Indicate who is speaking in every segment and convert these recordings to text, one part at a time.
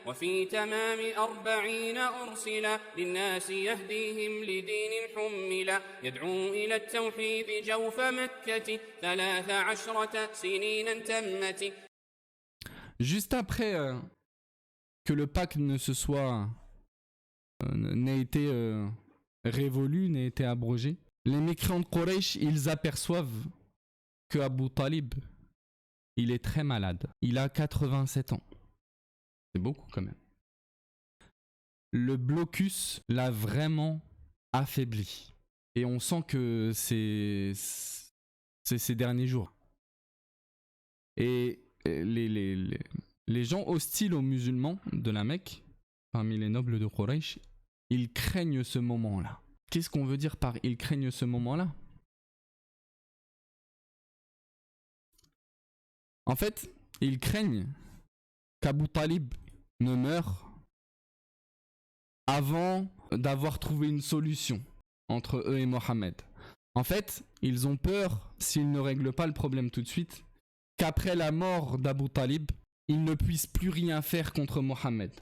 Speaker 1: وفي تمام 40 أرسلا للناس يهديهم لدين حملا يدعو إلى التوحيد جوف مكة 13 سنين تمت.
Speaker 2: Juste après que le pacte ne se soit n'ait été révolu, n'ait été abrogé, les mécréants de Quraysh, ils aperçoivent que Abu Talib, il est très malade. Il a 87 ans. C'est beaucoup quand même. Le blocus l'a vraiment affaibli. Et on sent que c'est ces derniers jours. Et les gens hostiles aux musulmans de la Mecque, parmi les nobles de Quraysh, ils craignent ce moment-là. Qu'est-ce qu'on veut dire par ils craignent ce moment-là? En fait, ils craignent qu'Abu Talib ne meure avant d'avoir trouvé une solution entre eux et Mohammed. En fait, ils ont peur, s'ils ne règlent pas le problème tout de suite, qu'après la mort d'Abu Talib, ils ne puissent plus rien faire contre Mohammed.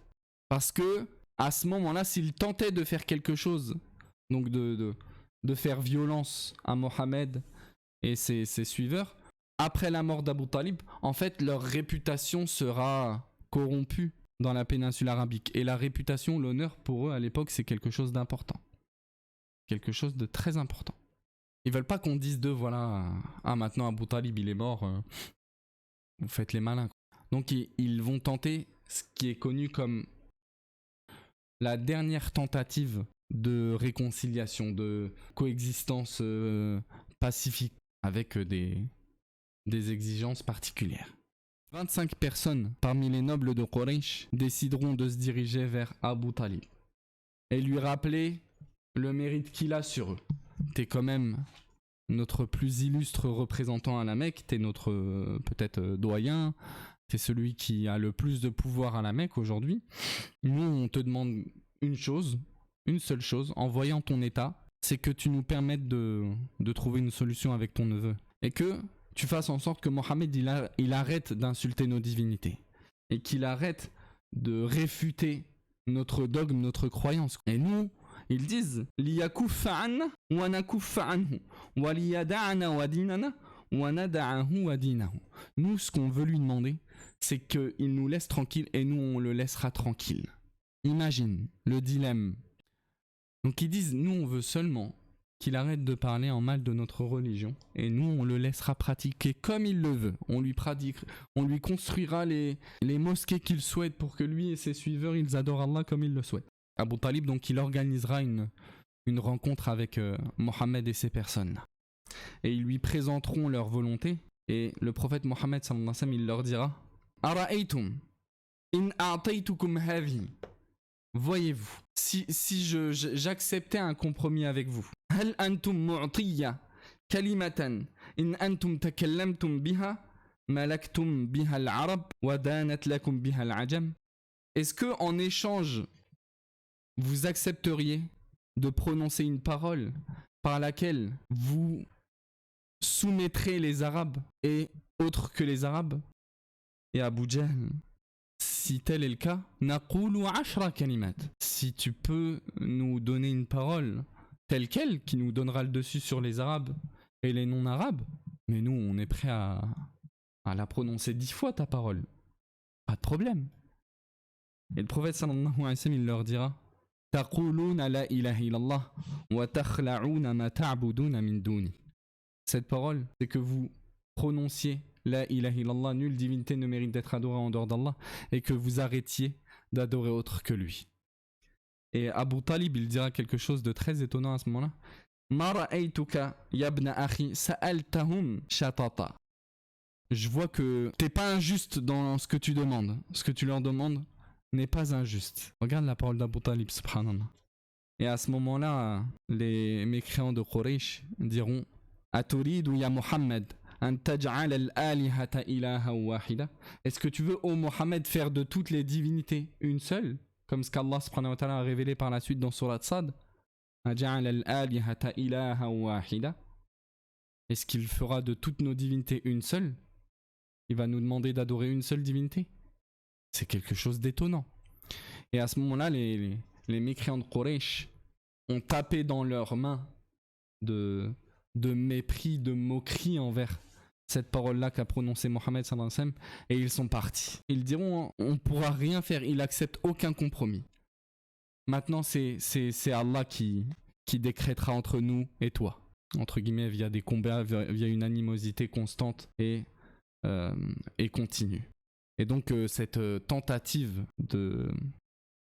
Speaker 2: Parce que, à ce moment-là, s'ils tentaient de faire quelque chose, donc de faire violence à Mohammed et ses suiveurs, après la mort d'Abu Talib, en fait, leur réputation sera corrompue dans la péninsule arabique. Et la réputation, l'honneur, pour eux, à l'époque, c'est quelque chose d'important. Quelque chose de très important. Ils veulent pas qu'on dise d'eux, voilà, ah maintenant Abu Talib, il est mort, vous faites les malins. Donc ils vont tenter ce qui est connu comme la dernière tentative de réconciliation, de coexistence pacifique avec des exigences particulières. 25 personnes parmi les nobles de Quraysh décideront de se diriger vers Abu Talib et lui rappeler le mérite qu'il a sur eux. T'es quand même notre plus illustre représentant à la Mecque, t'es notre peut-être doyen, t'es celui qui a le plus de pouvoir à la Mecque aujourd'hui. Nous, on te demande une chose, une seule chose, en voyant ton état, c'est que tu nous permettes de trouver une solution avec ton neveu. Et que tu fasses en sorte que Mohammed il arrête d'insulter nos divinités. Et qu'il arrête de réfuter notre dogme, notre croyance. Et nous, ils disent liyakuffa anna wa nakuffa anhu wa liyada'ana wa dinana wa nada'ahu wa dinahu. Nous, ce qu'on veut lui demander, c'est qu'il nous laisse tranquille et nous, on le laissera tranquille. Imagine le dilemme. Donc ils disent, nous, on veut seulement qu'il arrête de parler en mal de notre religion et nous, on le laissera pratiquer comme il le veut. On lui construira les mosquées qu'il souhaite pour que lui et ses suiveurs, ils adorent Allah comme il le souhaite. Abu Talib, donc, il organisera une rencontre avec Mohammed et ces personnes. Et ils lui présenteront leur volonté. Et le prophète Mohammed, sallallahu alayhi wa sallam, il leur dira Ara'aytum in a'taytukum hadhi. Voyez-vous, si j'acceptais un compromis avec vous, hal antum mu'tiya kalimatan in antum takallamtum biha malaktum biha al-arab wa danat lakum biha al-ajam. Est-ce que en échange vous accepteriez de prononcer une parole par laquelle vous soumettrez les Arabes et autres que les Arabes? Et Abu Jahl, si tel est le cas, naqulu 10 kalimat. Si tu peux nous donner une parole telle quelle qui nous donnera le dessus sur les Arabes et les non-Arabes, mais nous on est prêt à la prononcer 10 fois ta parole. Pas de problème. Et le prophète sallallahu alayhi wa sallam, il leur dira taquluna la ilaha illallah wa takhla'una ma ta'buduna min duni. Cette parole, c'est que vous prononciez la ilaha illallah, nulle divinité ne mérite d'être adorée en dehors d'Allah, et que vous arrêtiez d'adorer autre que lui. Et Abu Talib, il dira quelque chose de très étonnant à ce moment-là. Ma ra'aytuka yabna akhi sa'altahum shatata. Je vois que t'es pas injuste dans ce que tu demandes. Ce que tu leur demandes n'est pas injuste. Regarde la parole d'Abu Talib, subhanallah. Et à ce moment-là, les mécréants de Quraysh diront Aturidu ya Muhammad an taj'al al-alihata ilaha wahida. Est-ce que tu veux, ô Mohammed, faire de toutes les divinités une seule, comme ce qu'Allah subhanahu wa ta'ala a révélé par la suite dans Surat Sad? Aj'al al-alihata ilaha wahida. Est-ce qu'il fera de toutes nos divinités une seule? Il va nous demander d'adorer une seule divinité? C'est quelque chose d'étonnant. Et à ce moment-là, les mécréants de Quraysh ont tapé dans leurs mains de mépris, de moquerie envers cette parole-là qu'a prononcée Mohammed sallallahu alayhi wa sallam, et ils sont partis. Ils diront, on ne pourra rien faire, ils n'acceptent aucun compromis. Maintenant, c'est Allah qui décrétera entre nous et toi, entre guillemets, via des combats, via une animosité constante et continue. Et donc, cette tentative de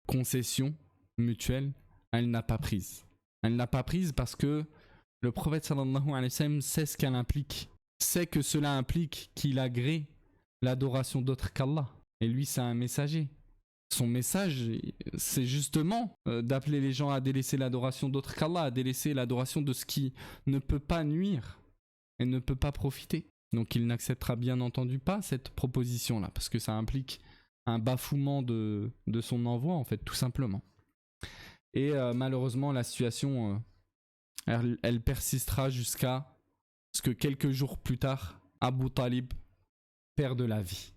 Speaker 2: concession mutuelle, elle n'a pas prise. Elle n'a pas prise parce que le prophète sallallahu alayhi wa sallam sait ce qu'elle implique, sait que cela implique qu'il agrée l'adoration d'autre qu'Allah. Et lui, c'est un messager. Son message, c'est justement d'appeler les gens à délaisser l'adoration d'autre qu'Allah, à délaisser l'adoration de ce qui ne peut pas nuire et ne peut pas profiter. Donc il n'acceptera bien entendu pas cette proposition-là, parce que ça implique un bafouement de son envoi, en fait, tout simplement. Et malheureusement, la situation, elle persistera jusqu'à ce que quelques jours plus tard, Abu Talib perde la vie,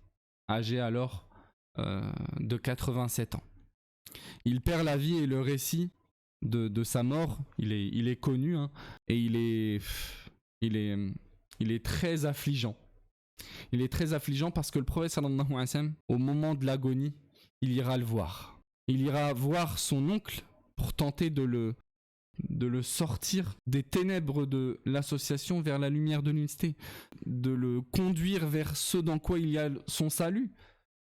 Speaker 2: âgé alors de 87 ans. Il perd la vie et le récit de sa mort, il est connu, hein, et il est très affligeant. Il est très affligeant parce que le prophète sallallahu alayhi wa sallam, au moment de l'agonie, il ira le voir. Il ira voir son oncle pour tenter de le sortir des ténèbres de l'association vers la lumière de l'unité, de le conduire vers ce dans quoi il y a son salut,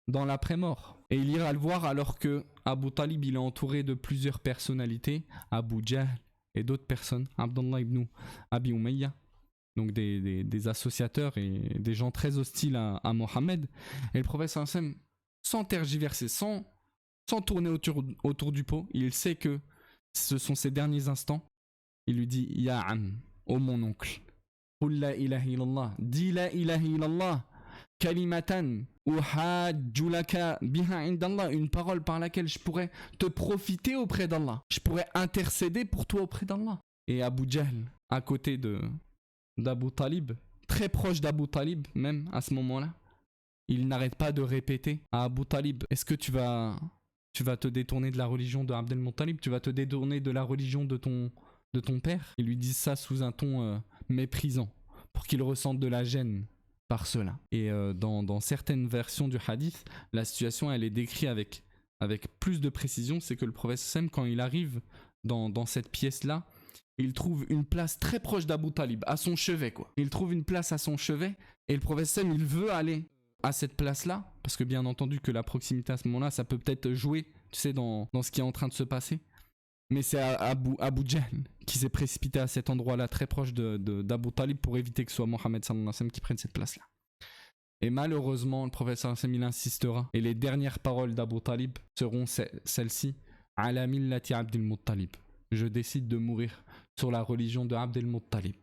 Speaker 2: dans l'après-mort. Et il ira le voir alors que Abu Talib, il est entouré de plusieurs personnalités, Abu Jahl et d'autres personnes, Abdullah ibn Abi Umayya, donc des associateurs et des gens très hostiles à Mohammed. Et le prophète sallallahu alayhi wa sallam, sans tergiverser, sans tourner autour du pot, il sait que ce sont ses derniers instants. Il lui dit, Ya Am, ô mon oncle, Qul la ilaha illallah, dis la ilaha illallah, kalimatan uhajju laka biha indallah, une parole par laquelle je pourrais te profiter auprès d'Allah, je pourrais intercéder pour toi auprès d'Allah. Et Abu Jahl, à côté d'Abu Talib, très proche d'Abu Talib même à ce moment-là, il n'arrête pas de répéter à Abu Talib, est-ce que tu vas te détourner de la religion de Abd al-Muttalib, tu vas te détourner de la religion de ton père? Ils lui disent ça sous un ton méprisant, pour qu'il ressente de la gêne par cela. Et dans certaines versions du hadith, la situation elle est décrite avec plus de précision. C'est que le prophète sallam, quand il arrive dans cette pièce-là, il trouve une place très proche d'Abu Talib, à son chevet quoi. Il trouve une place à son chevet, et le prophète sallam, il veut aller à cette place-là, parce que bien entendu que la proximité à ce moment-là, ça peut peut-être jouer, tu sais, dans ce qui est en train de se passer. Mais c'est Abu Jahl qui s'est précipité à cet endroit-là, très proche d'Abu Talib, pour éviter que ce soit Mohammed sallallahu alayhi wa sallam qui prenne cette place-là. Et malheureusement, le prophète sallallahu alayhi wa sallam, il insistera. Et les dernières paroles d'Abu Talib seront celles-ci. Ala millati Abdel Muttalib. Je décide de mourir sur la religion de Abdel Muttalib.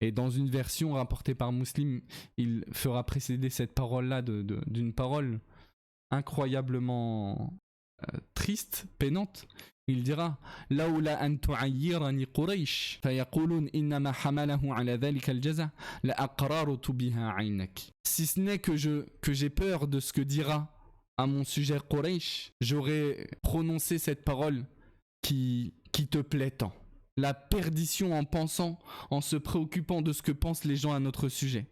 Speaker 2: Et dans une version rapportée par Muslim, il fera précéder cette parole-là d'une parole incroyablement triste, pénante. Il dira Laoula an tu'ayyirani Quraysh fayaqulun innama hamalahu ala dhalika al-jaza la aqrartu biha 'aynak. Si ce n'est que j'ai peur de ce que dira à mon sujet Quraysh, j'aurais prononcé cette parole qui te plaît tant. La perdition en se préoccupant de ce que pensent les gens à notre sujet.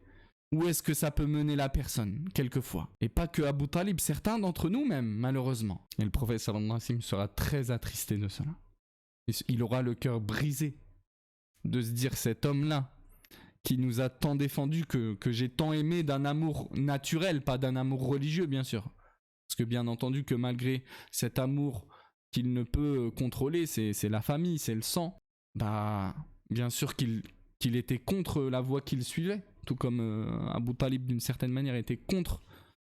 Speaker 2: Où est-ce que ça peut mener la personne, quelquefois? Et pas que Abu Talib, certains d'entre nous même, malheureusement. Et le prophète sallallahu alayhi wa sallam sera très attristé de cela. Il aura le cœur brisé de se dire, cet homme-là, qui nous a tant défendu, que j'ai tant aimé d'un amour naturel, pas d'un amour religieux, bien sûr. Parce que bien entendu que malgré cet amour qu'il ne peut contrôler, c'est la famille, c'est le sang, bah bien sûr qu'il était contre la voie qu'il suivait, tout comme Abu Talib d'une certaine manière était contre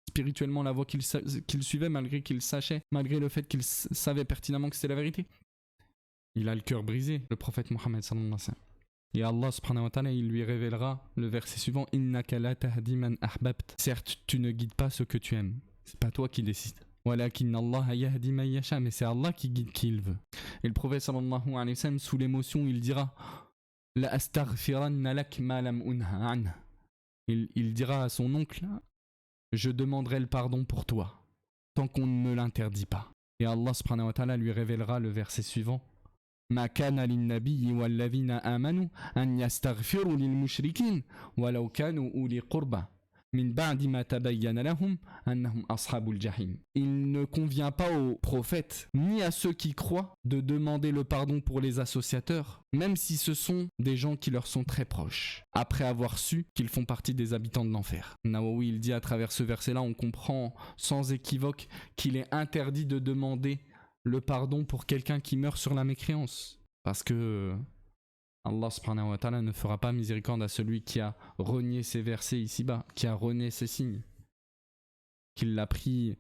Speaker 2: spirituellement la voie qu'il suivait, malgré qu'il sachait, malgré le fait qu'il savait pertinemment que c'était la vérité. Il a le cœur brisé, le prophète Mohammed sallallahu alayhi wa sallam. Et Allah subhanahu wa ta'ala, il lui révélera le verset suivant, Innaka la tahdi man ahbabt. Certes, tu ne guides pas ce que tu aimes, c'est pas toi qui décides. Walakin Allah yahdi man yasha, mais c'est Allah qui guide qui il veut. Et le prophète sallallahu alayhi wa sallam, sous l'émotion, il dira La astaghfiranna lak ma lam unha an. Il dira à son oncle, je demanderai le pardon pour toi, tant qu'on ne me l'interdit pas. Et Allah subhanahu wa ta'ala lui révélera le verset suivant. ما كان للنبي والذين آمنوا أن يستغفروا للمشركين ولو كانوا أولي قربى من بعد ما تبين لهم أنهم أصحاب الجحيم. Il ne convient pas aux prophètes ni à ceux qui croient de demander le pardon pour les associateurs, même si ce sont des gens qui leur sont très proches, après avoir su qu'ils font partie des habitants de l'enfer. Nawawi il dit à travers ce verset-là, on comprend sans équivoque qu'il est interdit de demander le pardon pour quelqu'un qui meurt sur la mécréance. Parce que Allah subhanahu wa ta'ala ne fera pas miséricorde à celui qui a renié ses versets ici-bas, qui a renié ses signes, qui l'a pris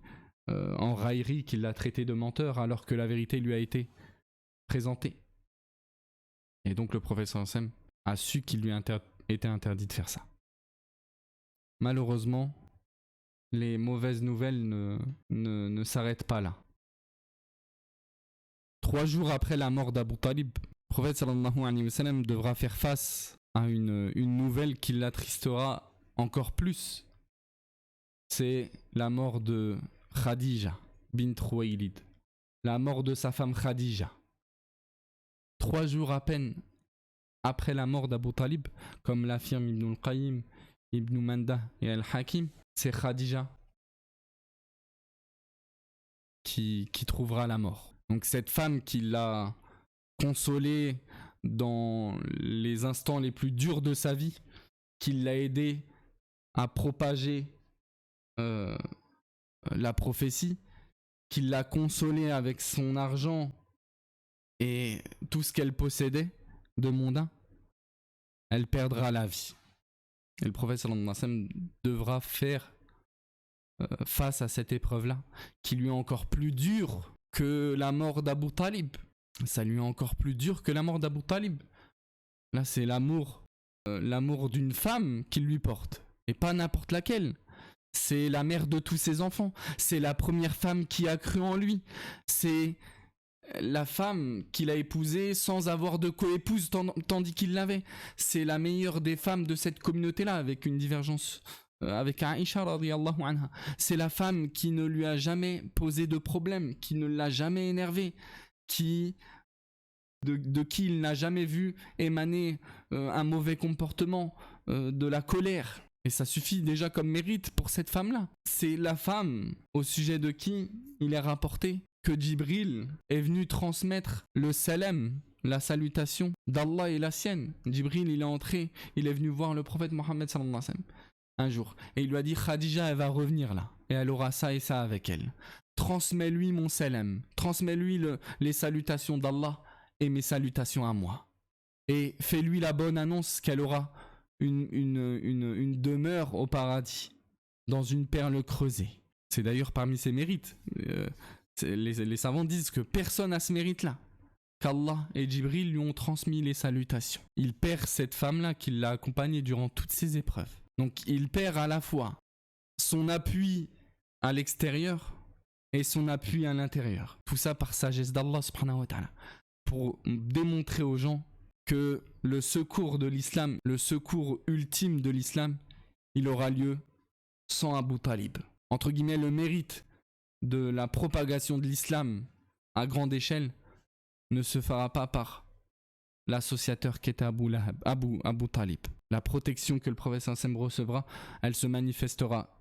Speaker 2: en raillerie, qui l'a traité de menteur alors que la vérité lui a été présentée. Et donc le prophète sallallahu alayhi wa sallam a su qu'il lui était interdit de faire ça. Malheureusement, les mauvaises nouvelles ne s'arrêtent pas là. 3 jours après la mort d'Abu Talib, le prophète sallallahu alayhi wa sallam devra faire face à une nouvelle qui l'attristera encore plus. C'est la mort de Khadija bint Khuwaylid, la mort de sa femme Khadija. 3 jours à peine après la mort d'Abu Talib, comme l'affirme Ibn al-Qayyim, Ibn Manda et Al-Hakim, c'est Khadija qui trouvera la mort. Donc cette femme qui l'a consolé dans les instants les plus durs de sa vie, qui l'a aidé à propager la prophétie, qui l'a consolé avec son argent et tout ce qu'elle possédait de mondain, elle perdra la vie. Et le prophète sallallahu alayhi wa sallam devra faire face à cette épreuve-là, qui lui est encore plus dure que la mort d'Abu Talib. Ça lui est encore plus dur que la mort d'Abu Talib. Là, c'est l'amour d'une femme qu'il lui porte. Et pas n'importe laquelle. C'est la mère de tous ses enfants. C'est la première femme qui a cru en lui. C'est la femme qu'il a épousée sans avoir de coépouse tandis qu'il l'avait. C'est la meilleure des femmes de cette communauté-là, avec une divergence avec Aïcha radiyallahu anha. C'est la femme qui ne lui a jamais posé de problème, qui ne l'a jamais énervé, de qui il n'a jamais vu émaner un mauvais comportement, de la colère. Et ça suffit déjà comme mérite pour cette femme-là. C'est la femme au sujet de qui il est rapporté que Djibril est venu transmettre le salam, la salutation d'Allah et la sienne. Djibril, il est entré, il est venu voir le prophète Mohammed sallallahu alayhi wa sallam un jour. Et il lui a dit, Khadija, elle va revenir là. Et elle aura ça et ça avec elle. Transmets-lui mon salam. Transmets-lui les salutations d'Allah et mes salutations à moi. Et fais-lui la bonne annonce qu'elle aura une demeure au paradis, dans une perle creusée. C'est d'ailleurs parmi ses mérites. Les savants disent que personne n'a ce mérite-là. Qu'Allah et Djibril lui ont transmis les salutations. Il perd cette femme-là qui l'a accompagnée durant toutes ses épreuves. Donc il perd à la fois son appui à l'extérieur et son appui à l'intérieur. Tout ça par sagesse d'Allah subhanahu wa ta'ala. Pour démontrer aux gens que le secours de l'islam, le secours ultime de l'islam, il aura lieu sans Abu Talib. Entre guillemets, le mérite de la propagation de l'islam à grande échelle ne se fera pas par l'associateur qui était Abu Talib. La protection que le prophète sallallahu alayhi wa sallam recevra, elle se manifestera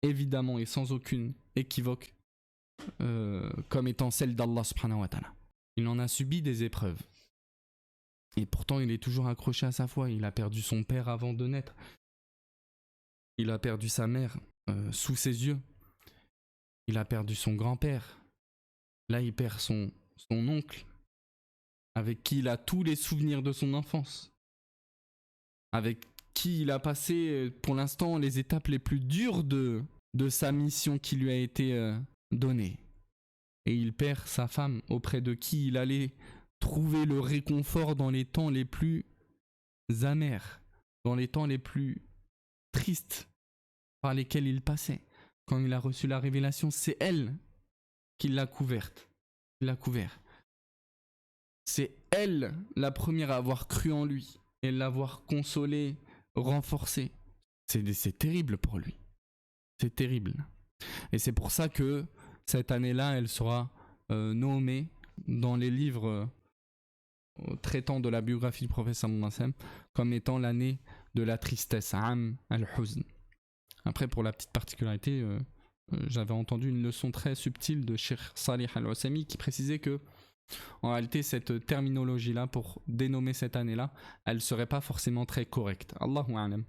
Speaker 2: évidemment et sans aucune équivoque comme étant celle d'Allah subhanahu wa ta'ala. Il en a subi des épreuves. Et pourtant, il est toujours accroché à sa foi. Il a perdu son père avant de naître. Il a perdu sa mère sous ses yeux. Il a perdu son grand-père. Là, il perd son oncle, avec qui il a tous les souvenirs de son enfance. Avec qui il a passé, pour l'instant, les étapes les plus dures de sa mission qui lui a été donnée. Et il perd sa femme, auprès de qui il allait trouver le réconfort dans les temps les plus amers, dans les temps les plus tristes par lesquels il passait. Quand il a reçu la révélation, c'est elle qui l'a couverte. C'est elle la première à avoir cru en lui et l'avoir consolé, renforcé. C'est terrible pour lui. C'est terrible. Et c'est pour ça que cette année-là, elle sera nommée dans les livres traitant de la biographie du prophète sallallahu alayhi wa sallam comme étant l'année de la tristesse, Am al-Huzn. Après, pour la petite particularité, j'avais entendu une leçon très subtile de Cheikh Salih al-Utsaymi qui précisait que en réalité cette terminologie-là pour dénommer cette année-là, elle serait pas forcément très correcte. Allahu a'lam.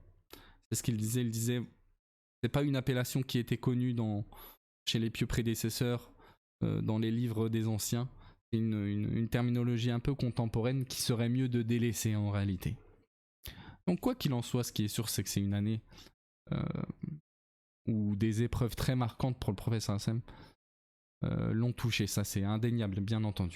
Speaker 2: C'est ce qu'il disait. Il disait c'est pas une appellation qui était connue chez les pieux prédécesseurs, dans les livres des anciens. C'est une terminologie un peu contemporaine qui serait mieux de délaisser en réalité. Donc quoi qu'il en soit, ce qui est sûr, c'est que c'est une année où des épreuves très marquantes pour le prophète sallallahu alayhi wa sallam l'ont touché. Ça, c'est indéniable, bien entendu.